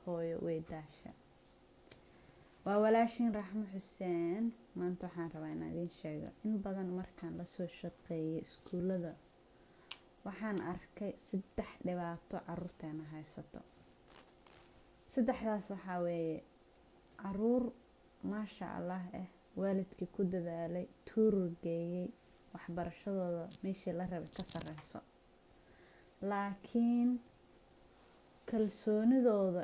hooyo way daasha. Waa walaashin Raxmo Xuseen. Maanta waxaan rabaa inaan idiin sheego in badan markaan la soo shaqeeyay iskuulada waxaan arkay 3 dhibaato carruurteena haysato. 3daas waxaa weeye carruur maasha Allah waalidkii ku dadaalay, tuurur geeyay, waxbarashadooda meeshii la rabay ka sareyso, laakiin kalsoonidooda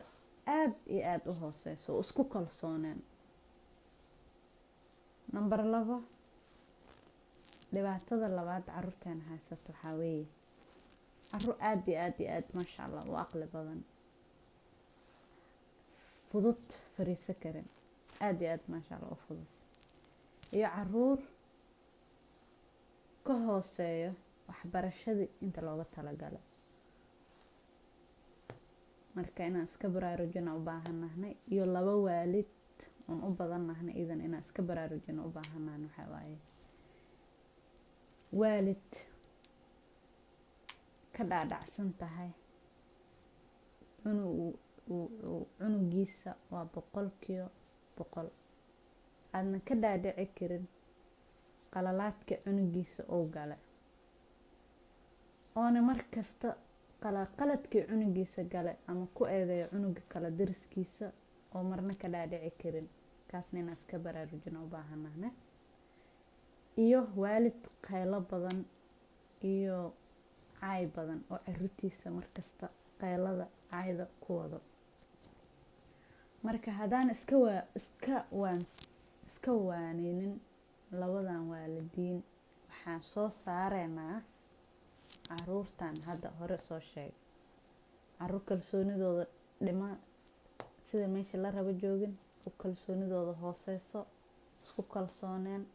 aad iyo aad u hooseyso oo isku kalsooneen. Number 2, dhibaatada labaad carruurteena haysato waxaa weeye carruur aad iyo aad maasha Allah u aqli badan, fudud fariiso karin, aad iyo aad maasha Allah u fudud, iyo carruur ka hooseeyo waxbarashadii inta looga talagalay. Marka inaan iska baraarujino u baahanahay iyo 2 waalid oo u badanahay idan inaan iska baraarujino u baahanahay waxa waaye waalid ka dhaadhacsan tahay cunugiisa waa 100% aadna ka dhaadhici karin qalalaadka cunugiisa oo gala, oona markasta qaladkii cunugiisa gale ama ku eedeeyo cunuga kala dariskiisa oo marna ka dhaadhici karin. kaasna inaan iska baraarujino u baahanahay. iyo waalid qaylo badan iyo caay badan oo carruurtiisa markasta qaylada caayda ku wado. Marka haddaan iska waaninin labadan waalidiin waxaan soo saareynaa carruurtan hadda hore soo sheegay, carruur kalsoonidooda dhima, sida meesha la rabo joogin, u kalsoonidooda hooseyso, isku kalsooneen.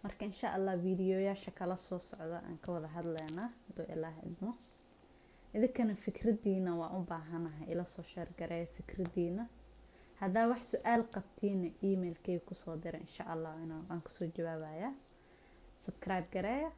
Marka insha Allah videoyaasha kala soo socda aan ka wada hadlaynaa haduu Ilaahay idmo. idinkana fikradiina waa u baahanahay ila soo share gareeya fikradiina. haddaa wax su'aal qabtiina emailkayga ku soo dira insha Allah aan ku soo jawaabayaa. subscribe gareeya.